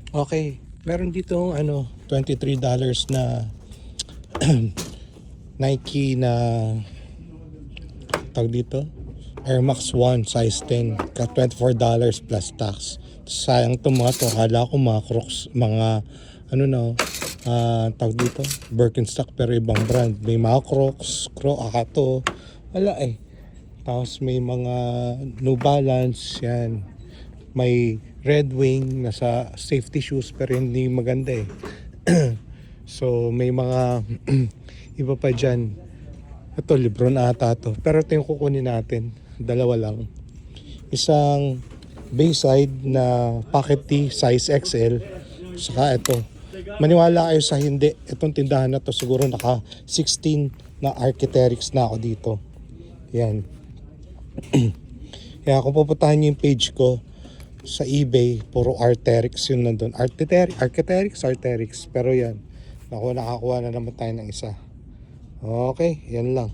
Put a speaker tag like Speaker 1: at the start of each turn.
Speaker 1: Okay, meron dito $23 na Nike na tawag dito Air Max 1 size 10 ka $24 plus tax. Sayang to mga to, kala ko mga Crocs, mga tawag dito Birkenstock pero ibang brand. May mga Crocs, Akato, wala eh. Tapos may mga New Balance yan, may Red Wing nasa safety shoes pero hindi maganda eh. So may mga iba pa dyan. Ito Lebron ata to, pero ito yung kukunin natin, dalawa lang. Isang Bayside na pocket tee size XL, saka ito. Maniwala kayo sa hindi, itong tindahan na to siguro naka 16 na Arc'teryx na ako dito. Yan. Kaya kung pupuntahan nyo yung page ko sa eBay, puro Arc'teryx yun nandun. Arc'teryx. Pero yan, nakakuha na naman tayo ng isa. Okay, yan lang.